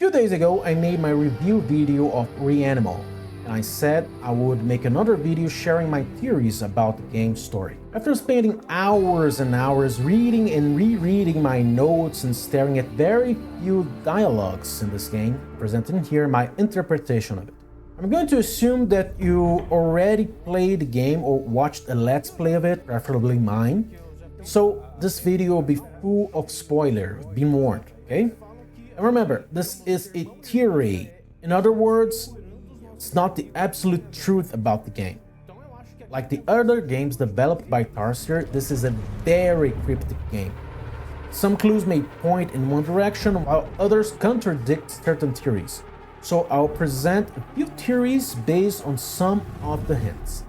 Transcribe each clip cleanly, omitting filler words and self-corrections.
2 days ago, I made my review video of Reanimal, and I said I would make another video sharing my theories about the game's story. After spending hours and hours reading and rereading my notes and staring at very few dialogues in this game, I'm presenting here my interpretation of it. I'm going to assume that you already played the game or watched a let's play of it, preferably mine. So this video will be full of spoilers, be warned, okay? And remember, this is a theory. In other words, it's not the absolute truth about the game. Like the other games developed by Tarsier, this is a very cryptic game. Some clues may point in one direction, while others contradict certain theories. So I'll present a few theories based on some of the hints.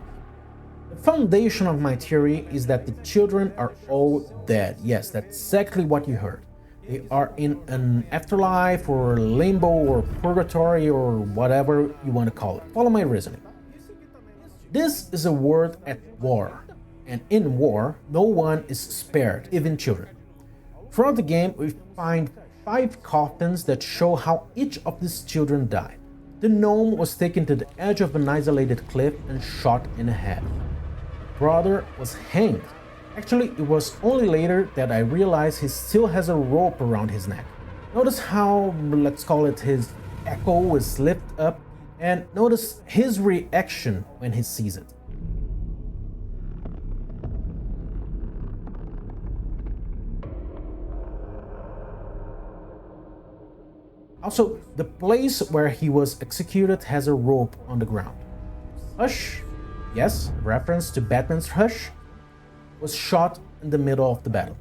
The foundation of my theory is that the children are all dead. Yes, that's exactly what you heard. They are in an afterlife or limbo or purgatory or whatever you want to call it. Follow my reasoning. This is a world at war, and in war, no one is spared, even children. Throughout the game, we find 5 coffins that show how each of these children died. The gnome was taken to the edge of an isolated cliff and shot in the head. The brother was hanged. Actually, it was only later that I realized he still has a rope around his neck. Notice how, let's call it, his echo is lifted up, and notice his reaction when he sees it. Also, the place where he was executed has a rope on the ground. Hush, yes, reference to Batman's Hush, was shot in the middle of the battle.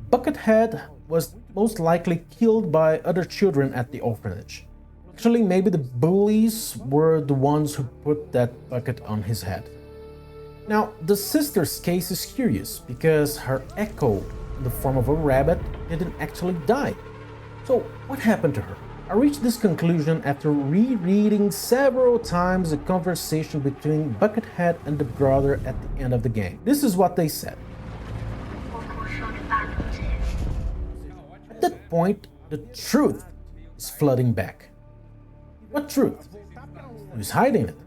Buckethead was most likely killed by other children at the orphanage. Actually, maybe the bullies were the ones who put that bucket on his head. Now, the sister's case is curious because her echo in the form of a rabbit didn't actually die. So, what happened to her? I reached this conclusion after rereading several times the conversation between Buckethead and the brother at the end of the game. This is what they said. At that point, the truth is flooding back. What truth? Who's hiding it?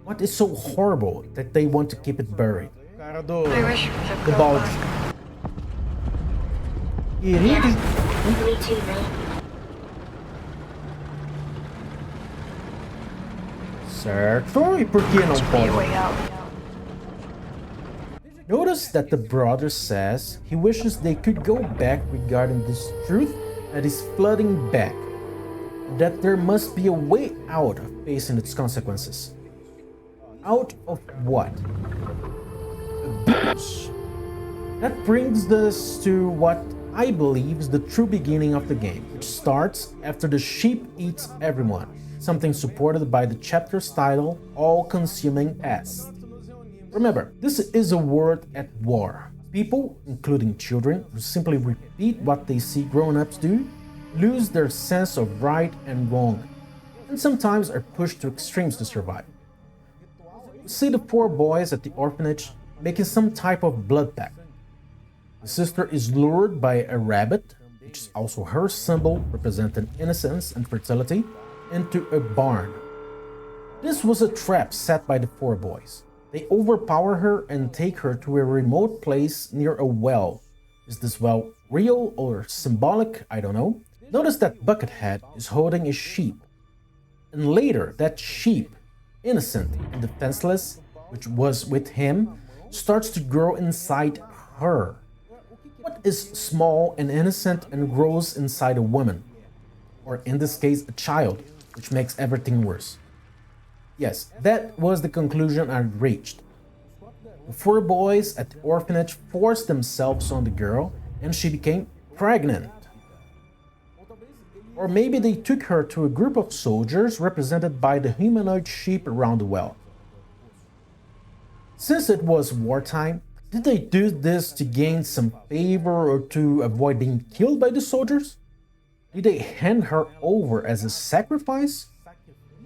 What is so horrible that they want to keep it buried? The bulge. Me too, mate. Certo? E por que não pode? Notice that the brother says he wishes they could go back regarding this truth that is flooding back, that there must be a way out of facing its consequences. Out of what? Abuse. That brings us to what I believe is the true beginning of the game, which starts after the sheep eats everyone, something supported by the chapter's title, All-Consuming Pest. Remember, this is a world at war. People, including children, who simply repeat what they see grown-ups do, lose their sense of right and wrong, and sometimes are pushed to extremes to survive. We see the 4 boys at the orphanage making some type of blood pact. The sister is lured by a rabbit, which is also her symbol representing innocence and fertility, into a barn. This was a trap set by the 4 boys. They overpower her and take her to a remote place near a well. Is this well real or symbolic? I don't know. Notice that Buckethead is holding a sheep. And later, that sheep, innocent and defenseless, which was with him, starts to grow inside her. What is small and innocent and grows inside a woman? Or in this case, a child, which makes everything worse. Yes, that was the conclusion I reached. The 4 boys at the orphanage forced themselves on the girl and she became pregnant. Or maybe they took her to a group of soldiers represented by the humanoid sheep around the well. Since it was wartime, did they do this to gain some favor or to avoid being killed by the soldiers? Did they hand her over as a sacrifice,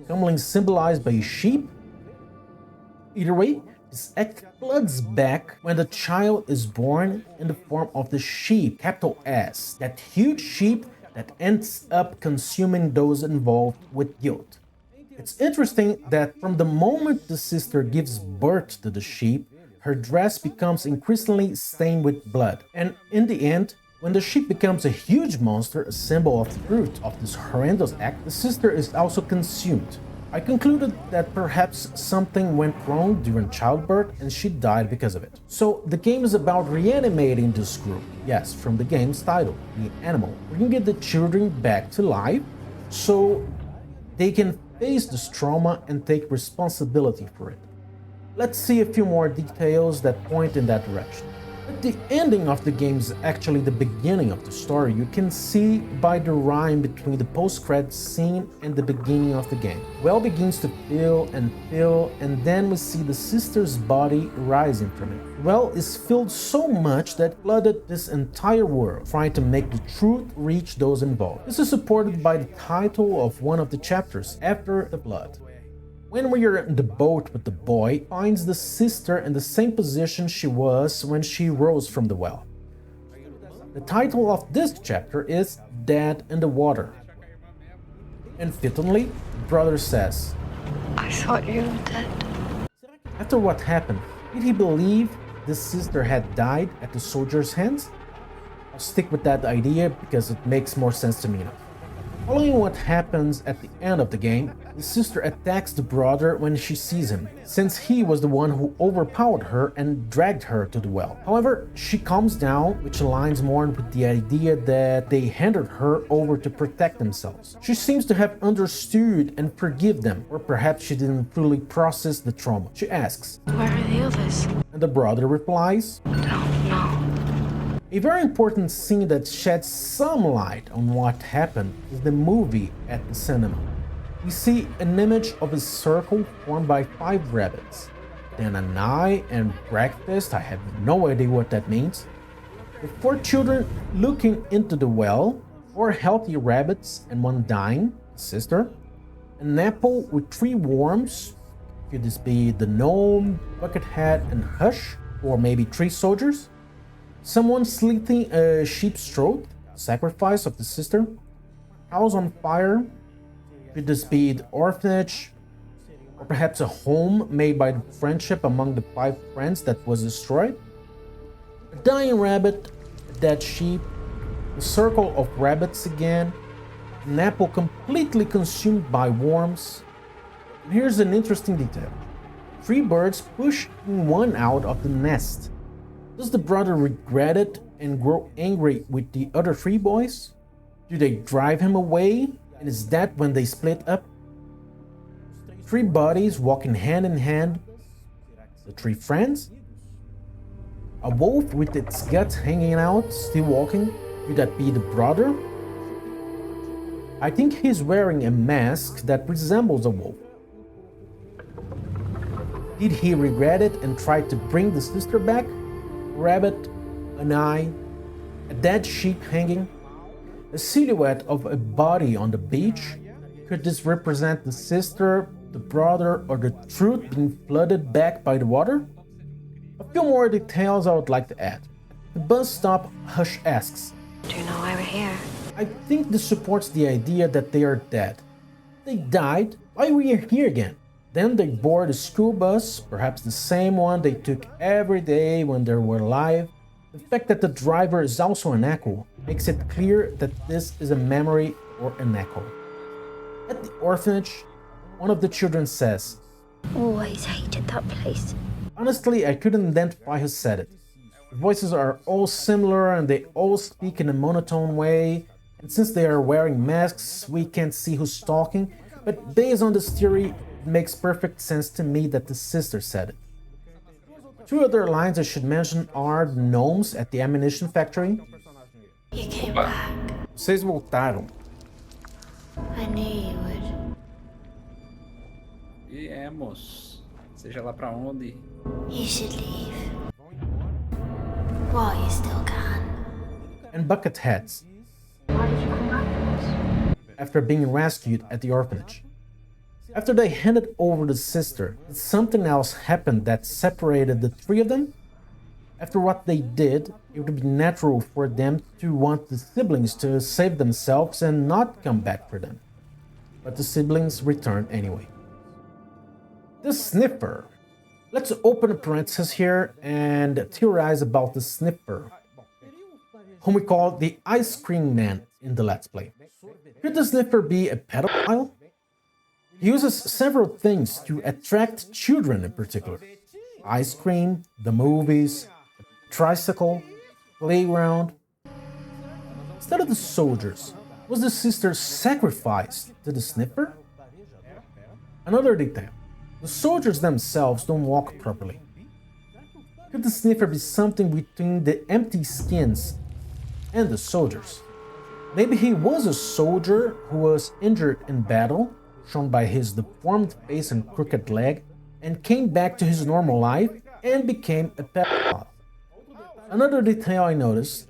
commonly symbolized by a sheep? Either way, this act floods back when the child is born in the form of the sheep, capital S, that huge sheep that ends up consuming those involved with guilt. It's interesting that from the moment the sister gives birth to the sheep, her dress becomes increasingly stained with blood. And in the end, when the sheep becomes a huge monster, a symbol of the fruit of this horrendous act, the sister is also consumed. I concluded that perhaps something went wrong during childbirth and she died because of it. So the game is about reanimating this group. Yes, from the game's title, Reanimal. We can get the children back to life so they can face this trauma and take responsibility for it. Let's see a few more details that point in that direction. But the ending of the game is actually the beginning of the story. You can see by the rhyme between the post-credits scene and the beginning of the game. Well begins to fill, and then we see the sister's body rising from it. Well is filled so much that flooded this entire world, trying to make the truth reach those involved. This is supported by the title of one of the chapters, After the Blood. When we are in the boat with the boy, finds the sister in the same position she was when she rose from the well. The title of this chapter is Dead in the Water. And fittingly, the brother says, I thought you were dead. after what happened, did he believe the sister had died at the soldier's hands? I'll stick with that idea because it makes more sense to me now. Following what happens at the end of the game, the sister attacks the brother when she sees him, since he was the one who overpowered her and dragged her to the well. However, she calms down, which aligns more with the idea that they handed her over to protect themselves. She seems to have understood and forgive them, or perhaps she didn't fully process the trauma. She asks, Where are the others? and the brother replies, Don't know. a very important scene that sheds some light on what happened is the movie at the cinema. We see an image of a circle formed by 5 rabbits, then an eye and breakfast. I have no idea what that means. The 4 children looking into the well, 4 healthy rabbits and 1 dying, the sister, an apple with 3 worms. Could this be the gnome, Buckethead, and Hush, or maybe 3 soldiers? Someone slitting a sheep's throat, sacrifice of the sister, house on fire. Could this be the orphanage, or perhaps a home made by the friendship among the 5 friends that was destroyed? A dying rabbit, a dead sheep, a circle of rabbits again, an apple completely consumed by worms. And here's an interesting detail. 3 birds pushing one out of the nest. Does the brother regret it and grow angry with the other 3 boys? Do they drive him away? And is that when they split up? 3 bodies walking hand in hand. The 3 friends? A wolf with its guts hanging out, still walking. Could that be the brother? I think he's wearing a mask that resembles a wolf. Did he regret it and try to bring the sister back? Rabbit, an eye, a dead sheep hanging, a silhouette of a body on the beach. Could this represent the sister, the brother, or the truth being flooded back by the water? A few more details I would like to add. At the bus stop, Hush asks, Do you know why we're here? I think this supports the idea that they are dead. They died, why are we here again? Then they board a school bus, perhaps the same one they took every day when they were alive. The fact that the driver is also an echo makes it clear that this is a memory or an echo. At the orphanage, one of the children says, Always hated that place. honestly, I couldn't identify who said it. The voices are all similar and they all speak in a monotone way. And since they are wearing masks, we can't see who's talking. But based on this theory, it makes perfect sense to me that the sister said it. 2 other lines I should mention are the gnomes at the ammunition factory. You came back. Vocês voltaram. I knew you would. Viemos. Seja lá pra onde. You should leave. While you still can. And Bucketheads, Why did you come back to us? after being rescued at the orphanage. After they handed over the sister, did something else happen that separated the 3 of them? After what they did, it would be natural for them to want the siblings to save themselves and not come back for them. But the siblings returned anyway. The sniffer. Let's open a parenthesis here and theorize about the sniffer, whom we call the ice cream man in the Let's Play. Could the sniffer be a pedophile? He uses several things to attract children in particular. Ice cream, the movies, a tricycle, playground. Instead of the soldiers, was the sister sacrificed to the sniffer? Another detail. The soldiers themselves don't walk properly. Could the sniffer be something between the empty skins and the soldiers? Maybe he was a soldier who was injured in battle, shown by his deformed face and crooked leg, and came back to his normal life and became a pedophile. Another detail I noticed,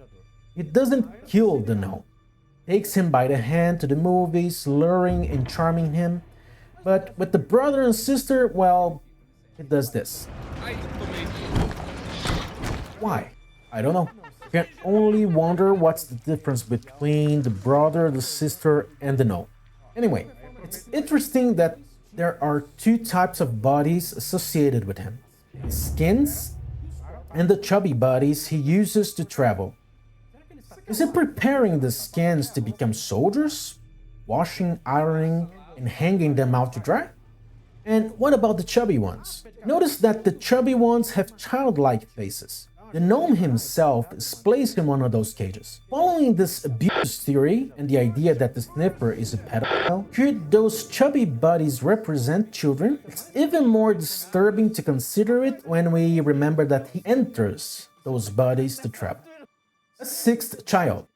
he doesn't kill the gnome. Takes him by the hand to the movies, luring and charming him. But with the brother and sister, well, it does this. Why? I don't know. You can only wonder what's the difference between the brother, the sister, and the gnome. Anyway, it's interesting that there are two types of bodies associated with him. His skins and the chubby bodies he uses to travel. Is he preparing the skins to become soldiers? Washing, ironing, and hanging them out to dry? And what about the chubby ones? Notice that the chubby ones have childlike faces. The gnome himself is placed in one of those cages. Following this abuse theory and the idea that the sniffer is a pedophile, could those chubby bodies represent children? It's even more disturbing to consider it when we remember that he enters those bodies to travel. A sixth child.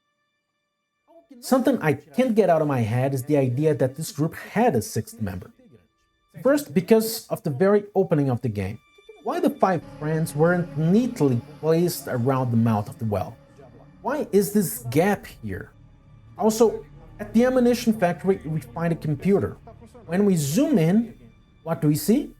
Something I can't get out of my head is the idea that this group had a sixth member. First, because of the very opening of the game. Why the 5 friends weren't neatly placed around the mouth of the well? Why is this gap here? Also, at the ammunition factory we find a computer. When we zoom in, what do we see?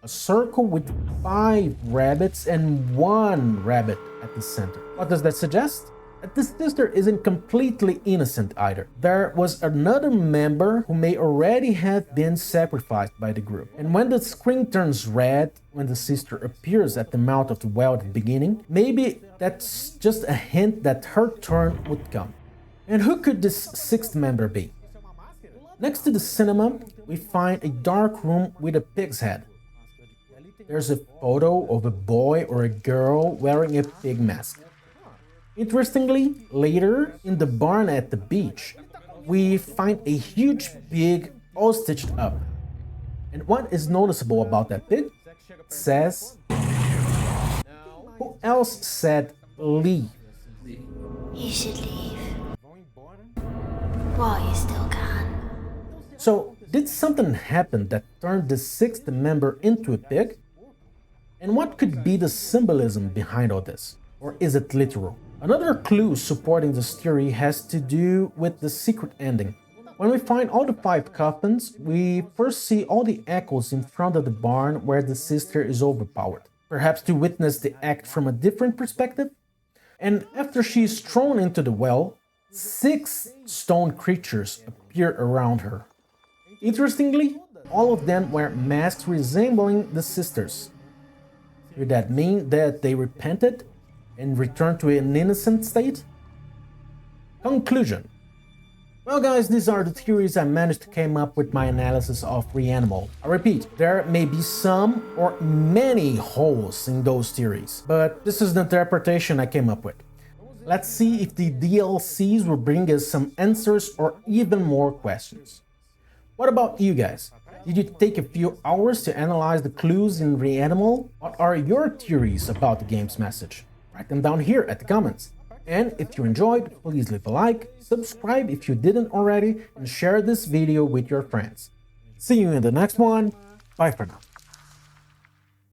A circle with 5 rabbits and 1 rabbit at the center. What does that suggest? That the sister isn't completely innocent either. There was another member who may already have been sacrificed by the group. And when the screen turns red, when the sister appears at the mouth of the well at the beginning, maybe that's just a hint that her turn would come. And who could this sixth member be? Next to the cinema, we find a dark room with a pig's head. There's a photo of a boy or a girl wearing a pig mask. Interestingly, later, in the barn at the beach, we find a huge pig all stitched up. And what is noticeable about that pig? It says... Who else said leave? You should leave. While you still can. So, did something happen that turned the sixth member into a pig? And what could be the symbolism behind all this? Or is it literal? Another clue supporting this theory has to do with the secret ending. When we find all the 5 coffins, we first see all the echoes in front of the barn where the sister is overpowered. Perhaps to witness the act from a different perspective? And after she is thrown into the well, 6 stone creatures appear around her. Interestingly, all of them wear masks resembling the sisters. Could that mean that they repented and returned to an innocent state? Conclusion. Well guys, these are the theories I managed to come up with my analysis of Reanimal. I repeat, there may be some or many holes in those theories, but this is the interpretation I came up with. Let's see if the DLCs will bring us some answers or even more questions. What about you guys? Did you take a few hours to analyze the clues in Reanimal? What are your theories about the game's message? Write them down here at the comments. And if you enjoyed, please leave a like, subscribe if you didn't already, and share this video with your friends. See you in the next one. Bye for now.